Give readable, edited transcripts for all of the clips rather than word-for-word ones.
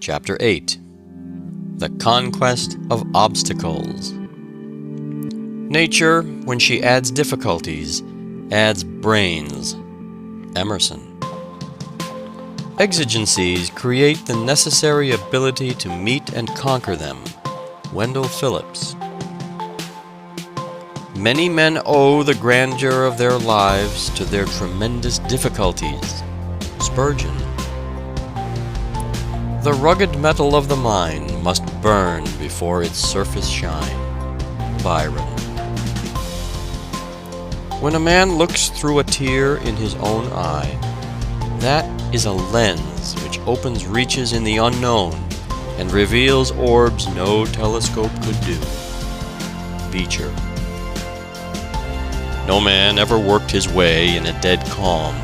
Chapter 8. The Conquest of Obstacles. Nature, when she adds difficulties, adds brains. Emerson. Exigencies create the necessary ability to meet and conquer them. Wendell Phillips. Many men owe the grandeur of their lives to their tremendous difficulties. Spurgeon. The rugged metal of the mind must burn before its surface shine. Byron. When a man looks through a tear in his own eye, that is a lens which opens reaches in the unknown and reveals orbs no telescope could do. Beecher. No man ever worked his way in a dead calm.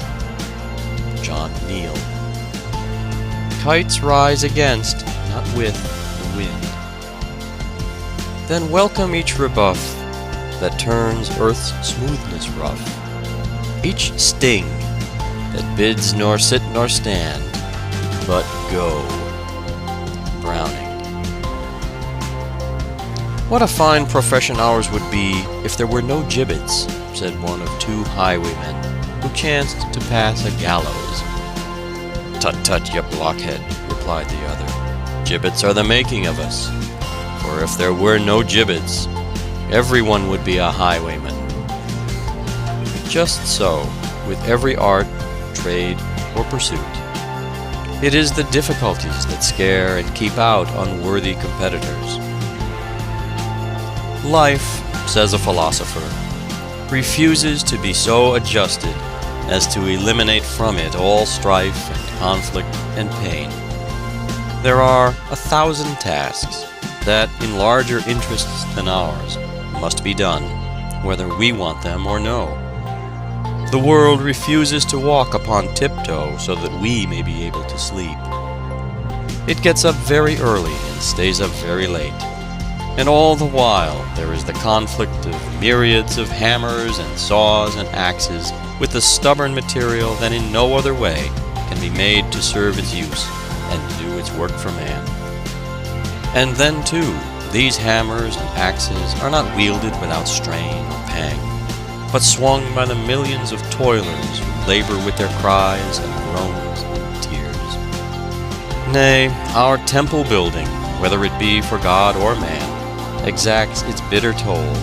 John Neal. Kites rise against, not with, the wind. Then welcome each rebuff that turns earth's smoothness rough, each sting that bids nor sit nor stand, but go. Browning. What a fine profession ours would be if there were no gibbets, said one of two highwaymen who chanced to pass a gallows. Tut tut, you blockhead, replied the other. Gibbets are the making of us. For if there were no gibbets, everyone would be a highwayman. Just so, with every art, trade, or pursuit. It is the difficulties that scare and keep out unworthy competitors. Life, says a philosopher, refuses to be so adjusted as to eliminate from it all strife and conflict and pain. There are 1,000 tasks that, in larger interests than ours, must be done, whether we want them or no. The world refuses to walk upon tiptoe so that we may be able to sleep. It gets up very early and stays up very late. And all the while there is the conflict of myriads of hammers and saws and axes with the stubborn material that in no other way can be made to serve its use and do its work for man. And then, too, these hammers and axes are not wielded without strain or pang, but swung by the millions of toilers who labor with their cries and groans and tears. Nay, our temple building, whether it be for God or man, exacts its bitter toll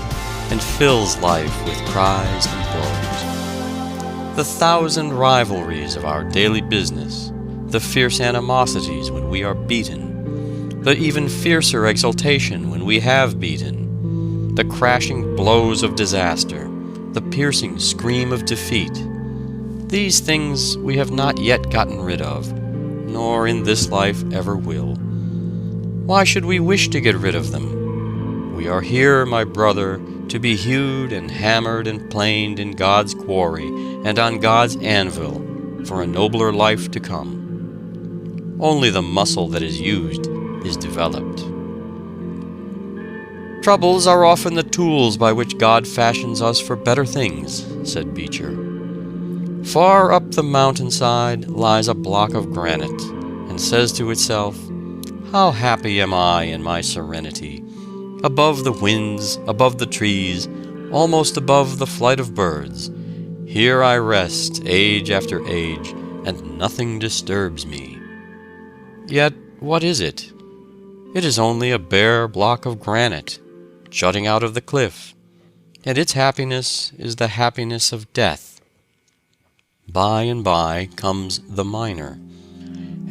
and fills life with cries and blows. The 1,000 rivalries of our daily business, the fierce animosities when we are beaten, the even fiercer exultation when we have beaten, the crashing blows of disaster, the piercing scream of defeat, these things we have not yet gotten rid of, nor in this life ever will. Why should we wish to get rid of them? We are here, my brother, to be hewed and hammered and planed in God's quarry and on God's anvil for a nobler life to come. Only the muscle that is used is developed. Troubles are often the tools by which God fashions us for better things, said Beecher. Far up the mountainside lies a block of granite, and says to itself, "How happy am I in my serenity! Above the winds, above the trees, almost above the flight of birds, here I rest age after age, and nothing disturbs me." Yet, what is it? It is only a bare block of granite, jutting out of the cliff, and its happiness is the happiness of death. By and by comes the miner,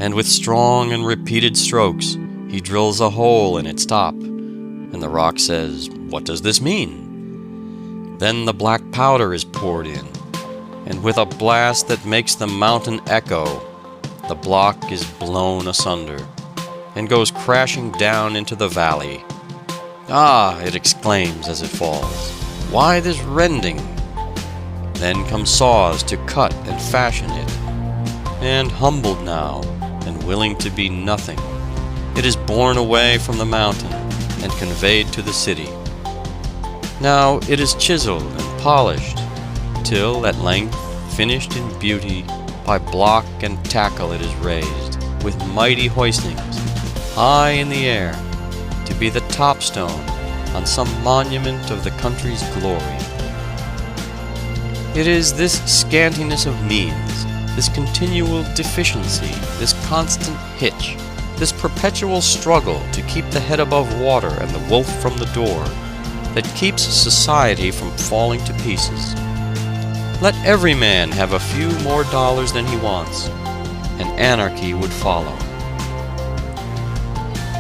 and with strong and repeated strokes he drills a hole in its top, and the rock says, "What does this mean?" Then the black powder is poured in, and with a blast that makes the mountain echo, the block is blown asunder, and goes crashing down into the valley. "Ah!" it exclaims as it falls, "why this rending?" Then come saws to cut and fashion it, and humbled now, and willing to be nothing, it is borne away from the mountain, and conveyed to the city. Now it is chiseled and polished, till at length, finished in beauty, by block and tackle it is raised, with mighty hoistings, high in the air, to be the topstone on some monument of the country's glory. It is this scantiness of means, this continual deficiency, this constant hitch, this perpetual struggle to keep the head above water and the wolf from the door, that keeps society from falling to pieces. Let every man have a few more dollars than he wants, and anarchy would follow.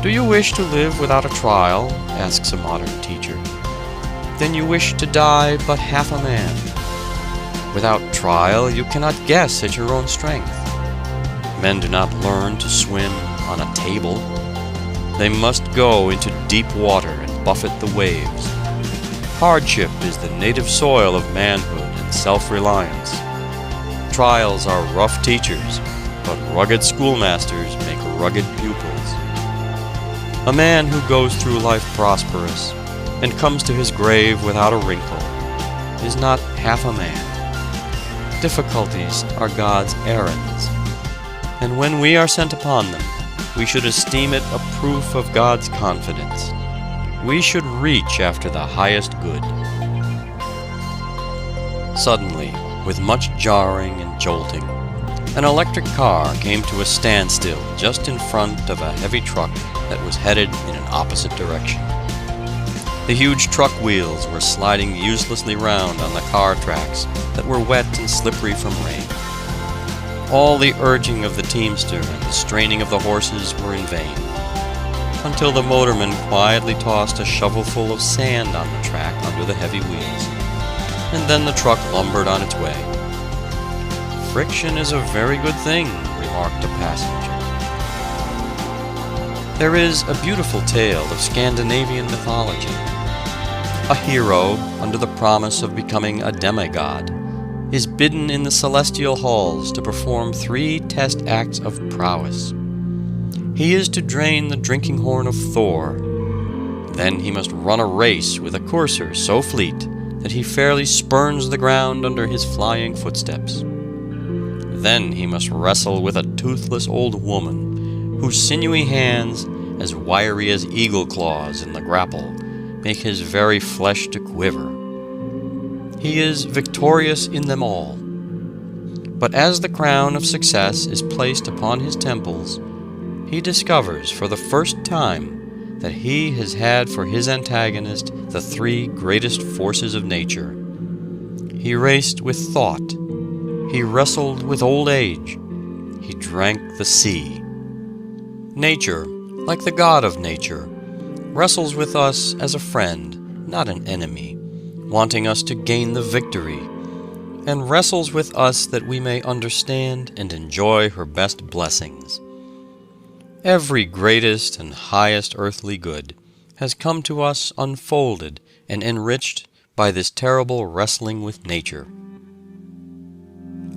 Do you wish to live without a trial? Asks a modern teacher. Then you wish to die but half a man. Without trial you cannot guess at your own strength. Men do not learn to swim on a table. They must go into deep water and buffet the waves. Hardship is the native soil of manhood and self-reliance. Trials are rough teachers, but rugged schoolmasters make rugged pupils. A man who goes through life prosperous and comes to his grave without a wrinkle is not half a man. Difficulties are God's errands, and when we are sent upon them, we should esteem it a proof of God's confidence. We should reach after the highest good. Suddenly, with much jarring and jolting, an electric car came to a standstill just in front of a heavy truck that was headed in an opposite direction. The huge truck wheels were sliding uselessly round on the car tracks that were wet and slippery from rain. All the urging of the teamster and the straining of the horses were in vain, until the motorman quietly tossed a shovelful of sand on the track under the heavy wheels, and then the truck lumbered on its way. "Friction is a very good thing," remarked a passenger. There is a beautiful tale of Scandinavian mythology. A hero, under the promise of becoming a demigod, is bidden in the celestial halls to perform 3 test acts of prowess. He is to drain the drinking horn of Thor. Then he must run a race with a courser so fleet that he fairly spurns the ground under his flying footsteps. Then he must wrestle with a toothless old woman, whose sinewy hands, as wiry as eagle claws in the grapple, make his very flesh to quiver. He is victorious in them all. But as the crown of success is placed upon his temples, he discovers for the first time that he has had for his antagonist the 3 greatest forces of nature. He raced with thought, he wrestled with old age, he drank the sea. Nature, like the God of nature, wrestles with us as a friend, not an enemy, wanting us to gain the victory, and wrestles with us that we may understand and enjoy her best blessings. Every greatest and highest earthly good has come to us unfolded and enriched by this terrible wrestling with nature.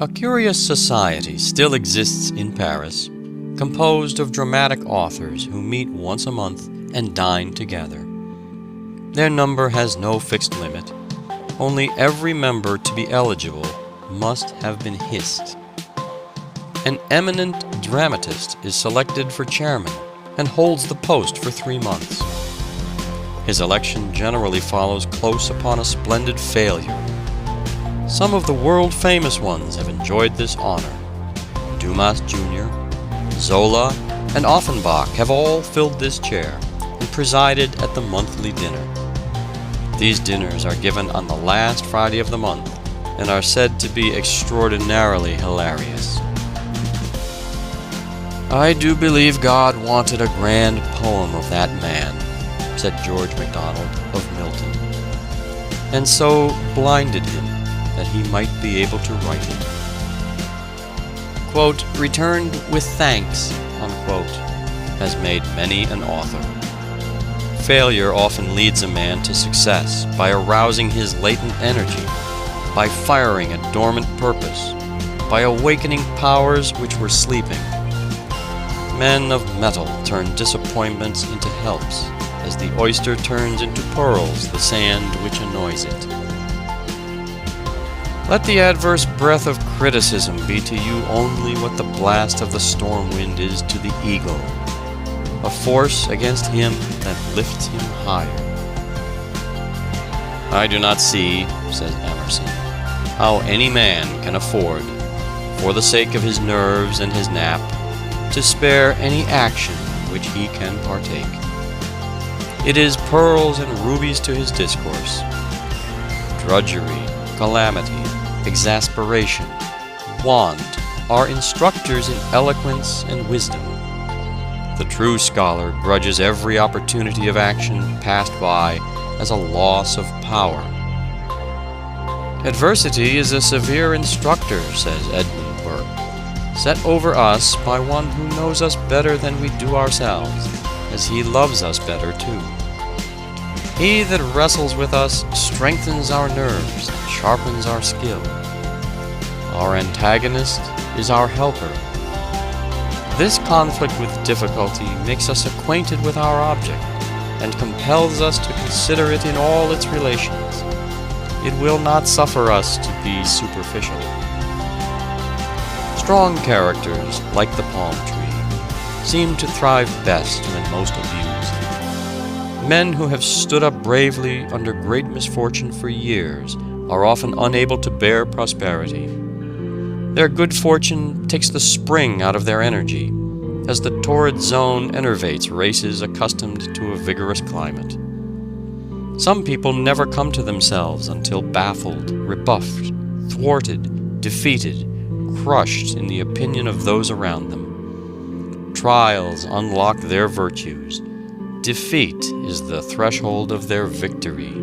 A curious society still exists in Paris, composed of dramatic authors who meet once a month and dine together. Their number has no fixed limit, only every member to be eligible must have been hissed. An eminent dramatist is selected for chairman and holds the post for 3 months. His election generally follows close upon a splendid failure. Some of the world-famous ones have enjoyed this honor. Dumas Jr., Zola, and Offenbach have all filled this chair and presided at the monthly dinner. These dinners are given on the last Friday of the month and are said to be extraordinarily hilarious. "I do believe God wanted a grand poem of that man," said George MacDonald of Milton, "and so blinded him that he might be able to write it." Quote, "returned with thanks," unquote, has made many an author. Failure often leads a man to success by arousing his latent energy, by firing a dormant purpose, by awakening powers which were sleeping. Men of metal turn disappointments into helps, as as the oyster turns into pearls the sand which annoys it. Let the adverse breath of criticism be to you only what the blast of the storm wind is to the eagle, a force against him that lifts him higher. I do not see, says Emerson, how any man can afford, for the sake of his nerves and his nap, to spare any action which he can partake. It is pearls and rubies to his discourse. Drudgery, calamity, exasperation, want are instructors in eloquence and wisdom. The true scholar grudges every opportunity of action passed by as a loss of power. Adversity is a severe instructor, says Edmund Burke, set over us by one who knows us better than we do ourselves, as he loves us better too. He that wrestles with us strengthens our nerves and sharpens our skill. Our antagonist is our helper. This conflict with difficulty makes us acquainted with our object and compels us to consider it in all its relations. It will not suffer us to be superficial. Strong characters, like the palm tree, seem to thrive best when most abused. Men who have stood up bravely under great misfortune for years are often unable to bear prosperity. Their good fortune takes the spring out of their energy, as the torrid zone enervates races accustomed to a vigorous climate. Some people never come to themselves until baffled, rebuffed, thwarted, defeated, crushed in the opinion of those around them. Trials unlock their virtues. Defeat is the threshold of their victory.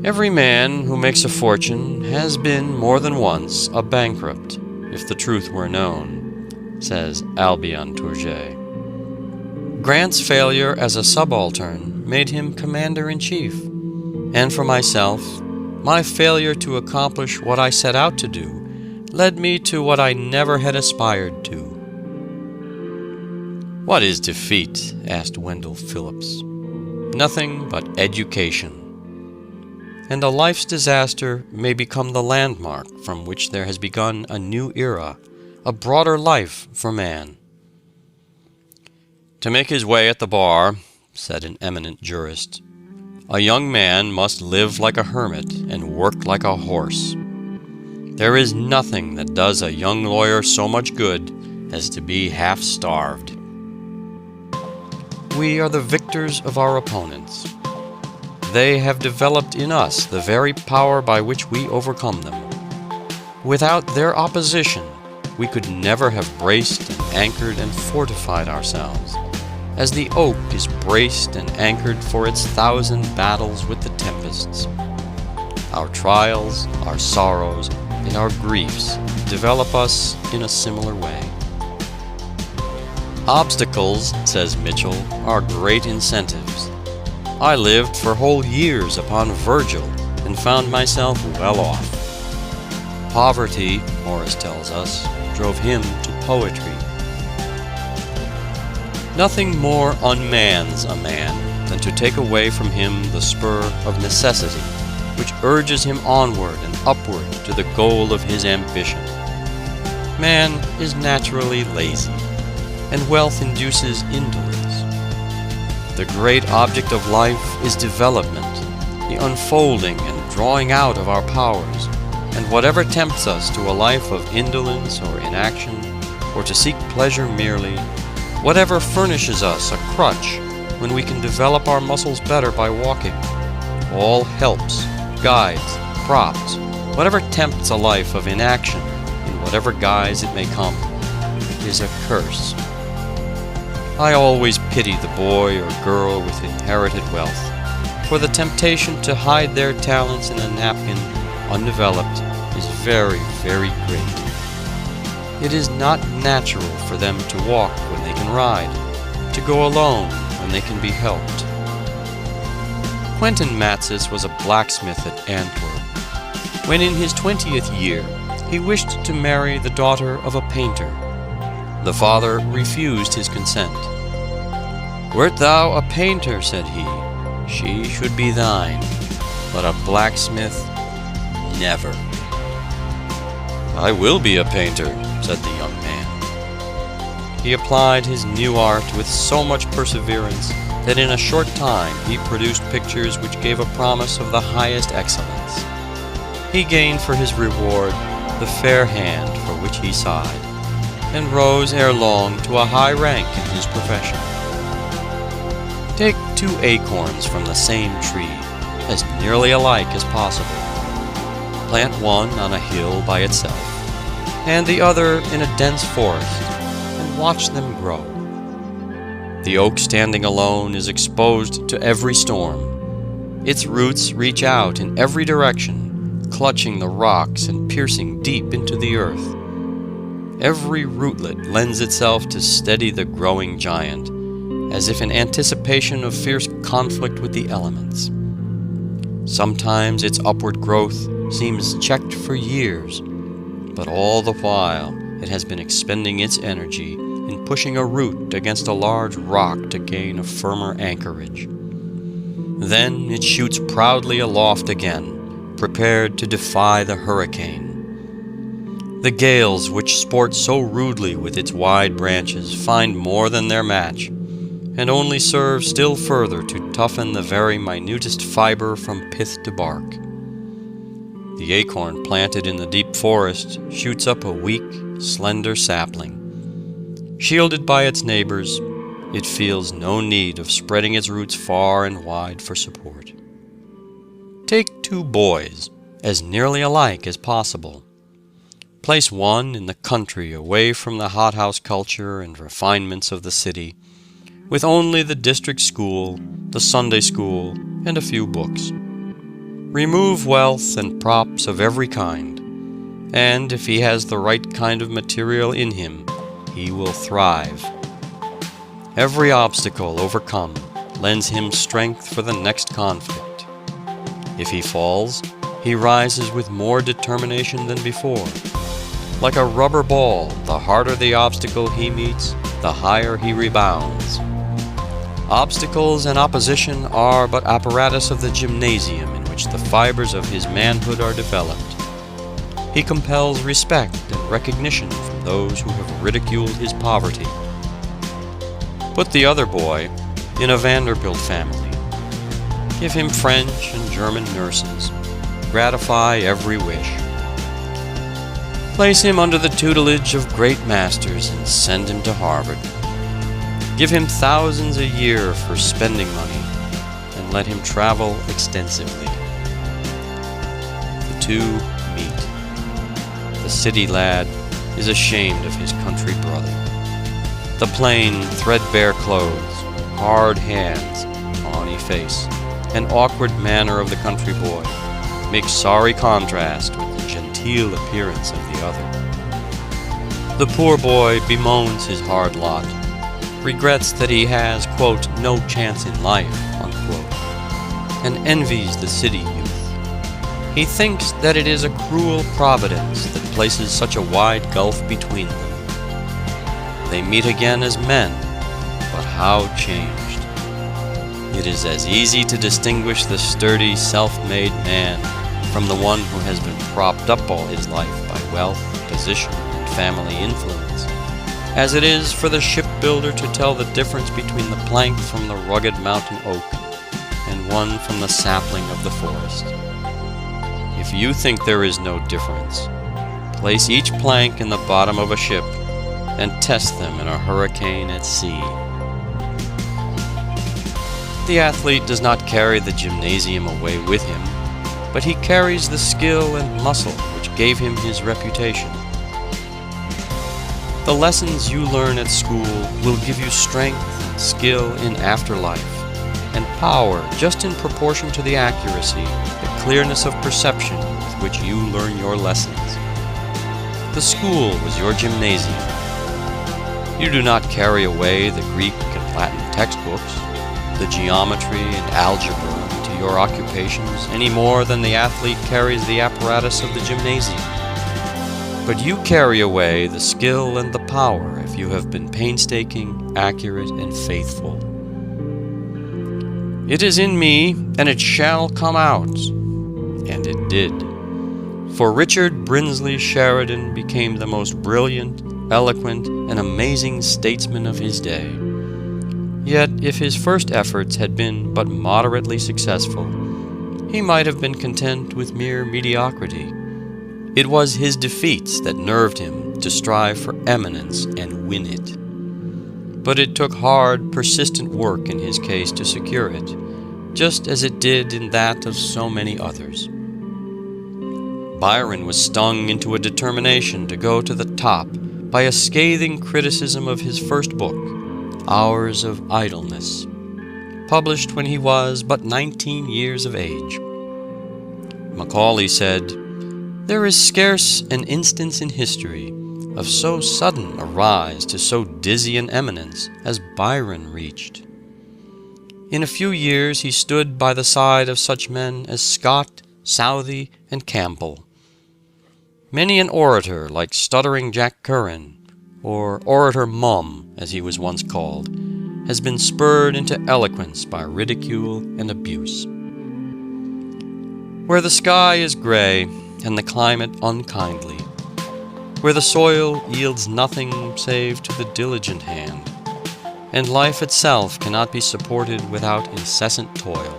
Every man who makes a fortune has been more than once a bankrupt, if the truth were known, says Albion Tourget. Grant's failure as a subaltern made him commander-in-chief, and for myself, my failure to accomplish what I set out to do led me to what I never had aspired to. "What is defeat?" asked Wendell Phillips. "Nothing but education. And a life's disaster may become the landmark from which there has begun a new era, a broader life for man." To make his way at the bar, said an eminent jurist, a young man must live like a hermit and work like a horse. There is nothing that does a young lawyer so much good as to be half-starved. We are the victors of our opponents. They have developed in us the very power by which we overcome them. Without their opposition, we could never have braced and anchored and fortified ourselves, as the oak is braced and anchored for its 1,000 battles with the tempests. Our trials, our sorrows, and our griefs develop us in a similar way. Obstacles, says Mitchell, are great incentives. I lived for whole years upon Virgil and found myself well off. Poverty, Morris tells us, drove him to poetry. Nothing more unmans a man than to take away from him the spur of necessity, which urges him onward and upward to the goal of his ambition. Man is naturally lazy, and wealth induces indolence. The great object of life is development, the unfolding and drawing out of our powers, and whatever tempts us to a life of indolence or inaction, or to seek pleasure merely, whatever furnishes us a crutch when we can develop our muscles better by walking, all helps, guides, props, whatever tempts a life of inaction, in whatever guise it may come, is a curse. I always pity the boy or girl with inherited wealth, for the temptation to hide their talents in a napkin, undeveloped, is very, very great. It is not natural for them to walk when they can ride, to go alone when they can be helped. Quentin Matsys was a blacksmith at Antwerp. When in his 20th year, he wished to marry the daughter of a painter. The father refused his consent. "Wert thou a painter," said he, "she should be thine, but a blacksmith, never." "I will be a painter," said the young man. He applied his new art with so much perseverance that in a short time he produced pictures which gave a promise of the highest excellence. He gained for his reward the fair hand for which he sighed, and rose ere long to a high rank in his profession. Take 2 acorns from the same tree, as nearly alike as possible. Plant one on a hill by itself, and the other in a dense forest, and watch them grow. The oak standing alone is exposed to every storm. Its roots reach out in every direction, clutching the rocks and piercing deep into the earth. Every rootlet lends itself to steady the growing giant, as if in anticipation of fierce conflict with the elements. Sometimes its upward growth seems checked for years, but all the while it has been expending its energy in pushing a root against a large rock to gain a firmer anchorage. Then it shoots proudly aloft again, prepared to defy the hurricane. The gales which sport so rudely with its wide branches find more than their match, and only serve still further to toughen the very minutest fiber from pith to bark. The acorn planted in the deep forest shoots up a weak, slender sapling. Shielded by its neighbors, it feels no need of spreading its roots far and wide for support. Take 2 boys, as nearly alike as possible. Place one in the country away from the hothouse culture and refinements of the city, with only the district school, the Sunday school, and a few books. Remove wealth and props of every kind, and if he has the right kind of material in him, he will thrive. Every obstacle overcome lends him strength for the next conflict. If he falls, he rises with more determination than before. Like a rubber ball, the harder the obstacle he meets, the higher he rebounds. Obstacles and opposition are but apparatus of the gymnasium in which the fibers of his manhood are developed. He compels respect and recognition from those who have ridiculed his poverty. Put the other boy in a Vanderbilt family. Give him French and German nurses. Gratify every wish. Place him under the tutelage of great masters and send him to Harvard. Give him thousands a year for spending money, and let him travel extensively. The 2 meet. The city lad is ashamed of his country brother. The plain, threadbare clothes, hard hands, tawny face, and awkward manner of the country boy make sorry contrast with the genteel appearance of the other. The poor boy bemoans his hard lot, regrets that he has, quote, "no chance in life," unquote, and envies the city youth. He thinks that it is a cruel providence that places such a wide gulf between them. They meet again as men, but how changed. It is as easy to distinguish the sturdy, self-made man from the one who has been propped up all his life by wealth, position, and family influence, as it is for the shipbuilder to tell the difference between the plank from the rugged mountain oak and one from the sapling of the forest. If you think there is no difference, place each plank in the bottom of a ship and test them in a hurricane at sea. The athlete does not carry the gymnasium away with him, but he carries the skill and muscle which gave him his reputation. The lessons you learn at school will give you strength and skill in afterlife, and power just in proportion to the accuracy, the clearness of perception with which you learn your lessons. The school was your gymnasium. You do not carry away the Greek and Latin textbooks, the geometry and algebra to your occupations any more than the athlete carries the apparatus of the gymnasium. But you carry away the skill and the power if you have been painstaking, accurate, and faithful. "It is in me, and it shall come out." And it did. For Richard Brinsley Sheridan became the most brilliant, eloquent, and amazing statesman of his day. Yet, if his first efforts had been but moderately successful, he might have been content with mere mediocrity. It was his defeats that nerved him to strive for eminence and win it. But it took hard, persistent work in his case to secure it, just as it did in that of so many others. Byron was stung into a determination to go to the top by a scathing criticism of his first book, Hours of Idleness, published when he was but 19 years of age. Macaulay said, "There is scarce an instance in history of so sudden a rise to so dizzy an eminence as Byron reached. In a few years he stood by the side of such men as Scott, Southey, and Campbell. Many an orator like Stuttering Jack Curran, or Orator Mum, as he was once called, has been spurred into eloquence by ridicule and abuse. Where the sky is gray and the climate unkindly, where the soil yields nothing save to the diligent hand, and life itself cannot be supported without incessant toil,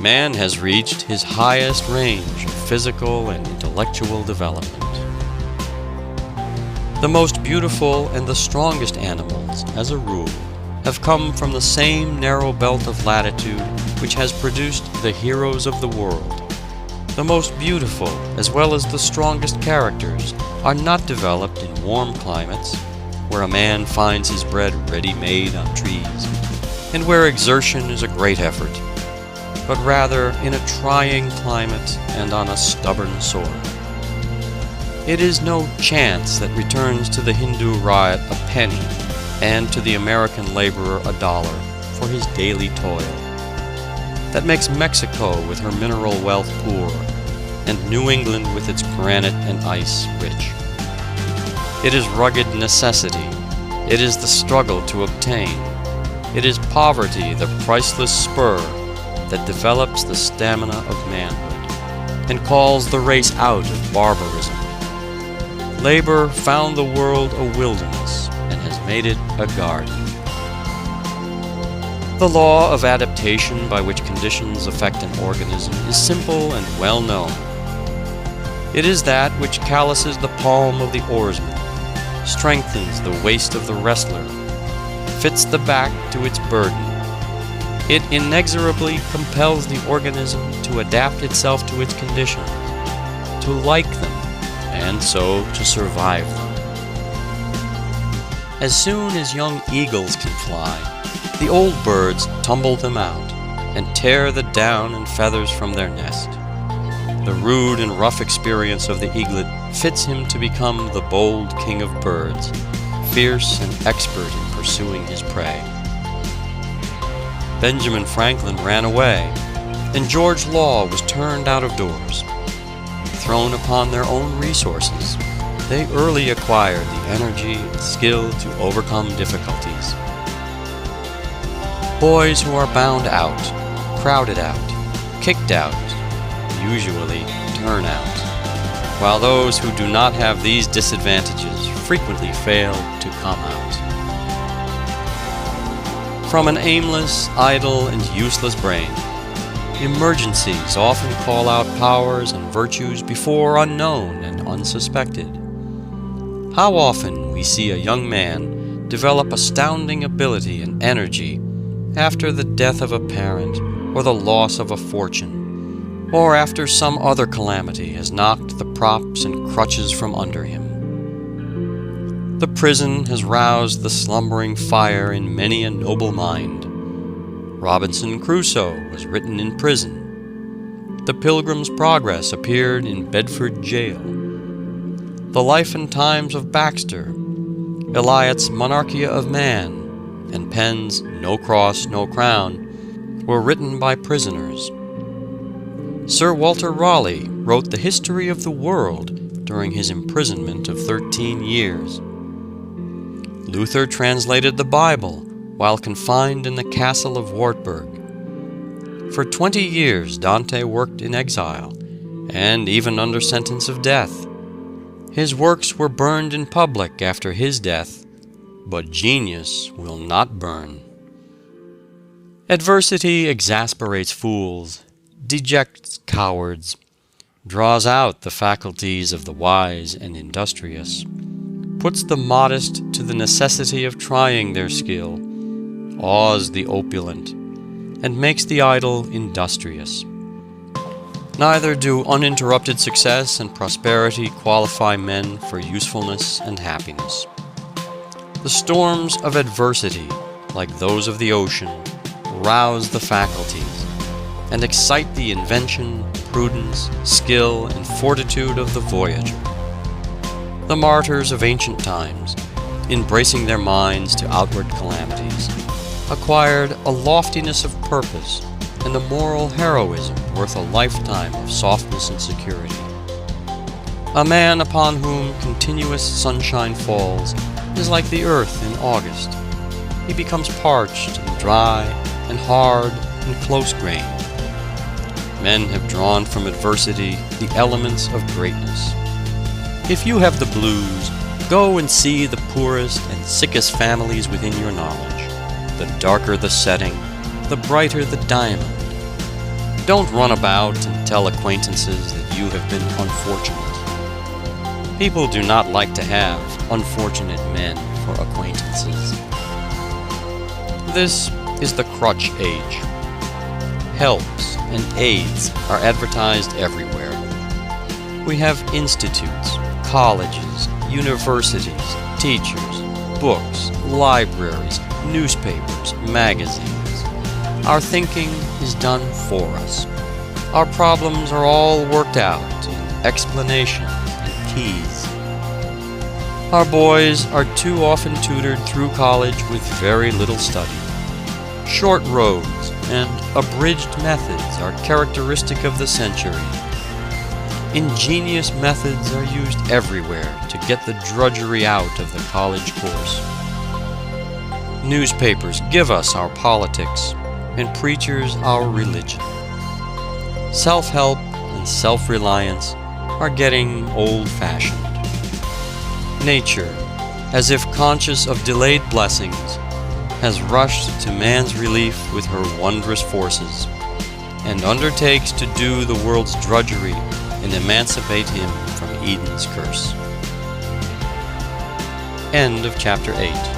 man has reached his highest range of physical and intellectual development. The most beautiful and the strongest animals, as a rule, have come from the same narrow belt of latitude which has produced the heroes of the world. The most beautiful, as well as the strongest characters, are not developed in warm climates, where a man finds his bread ready-made on trees, and where exertion is a great effort, but rather in a trying climate and on a stubborn soil. It is no chance that returns to the Hindu ryot a penny, and to the American laborer $1 for his daily toil, that makes Mexico with her mineral wealth poor, and New England with its granite and ice rich. It is rugged necessity, it is the struggle to obtain, it is poverty, the priceless spur, that develops the stamina of manhood, and calls the race out of barbarism. Labor found the world a wilderness, and has made it a garden. The law of adaptation by which conditions affect an organism is simple and well known. It is that which calluses the palm of the oarsman, strengthens the waist of the wrestler, fits the back to its burden. It inexorably compels the organism to adapt itself to its conditions, to like them, and so to survive them. As soon as young eagles can fly, the old birds tumble them out and tear the down and feathers from their nest. The rude and rough experience of the eaglet fits him to become the bold king of birds, fierce and expert in pursuing his prey. Benjamin Franklin ran away, and George Law was turned out of doors. Thrown upon their own resources, they early acquired the energy and skill to overcome difficulties. Boys who are bound out, crowded out, kicked out, usually turn out, while those who do not have these disadvantages frequently fail to come out. From an aimless, idle, and useless brain, emergencies often call out powers and virtues before unknown and unsuspected. How often we see a young man develop astounding ability and energy after the death of a parent or the loss of a fortune, or after some other calamity has knocked the props and crutches from under him. The prison has roused the slumbering fire in many a noble mind. Robinson Crusoe was written in prison. The Pilgrim's Progress appeared in Bedford jail. The Life and Times of Baxter, Eliot's Monarchia of Man, and Penn's No Cross, No Crown were written by prisoners. Sir Walter Raleigh wrote the history of the world during his imprisonment of 13 years. Luther translated the Bible while confined in the castle of Wartburg. For 20 years Dante worked in exile, and even under sentence of death. His works were burned in public after his death, but genius will not burn. Adversity exasperates fools, dejects cowards, draws out the faculties of the wise and industrious, puts the modest to the necessity of trying their skill, awes the opulent, and makes the idle industrious. Neither do uninterrupted success and prosperity qualify men for usefulness and happiness. The storms of adversity, like those of the ocean, rouse the faculties, and excite the invention, prudence, skill, and fortitude of the voyager. The martyrs of ancient times, embracing their minds to outward calamities, acquired a loftiness of purpose and a moral heroism worth a lifetime of softness and security. A man upon whom continuous sunshine falls is like the earth in August. He becomes parched and dry and hard and close-grained. Men have drawn from adversity the elements of greatness. If you have the blues, go and see the poorest and sickest families within your knowledge. The darker the setting, the brighter the diamond. Don't run about and tell acquaintances that you have been unfortunate. People do not like to have unfortunate men for acquaintances. This is the crutch age. Helps and aids are advertised everywhere. We have institutes, colleges, universities, teachers, books, libraries, newspapers, magazines. Our thinking is done for us. Our problems are all worked out in explanations and keys. Our boys are too often tutored through college with very little study. Short roads and abridged methods are characteristic of the century. Ingenious methods are used everywhere to get the drudgery out of the college course. Newspapers give us our politics, and preachers our religion. Self-help and self-reliance are getting old-fashioned. Nature, as if conscious of delayed blessings, has rushed to man's relief with her wondrous forces, and undertakes to do the world's drudgery and emancipate him from Eden's curse. End of chapter 8.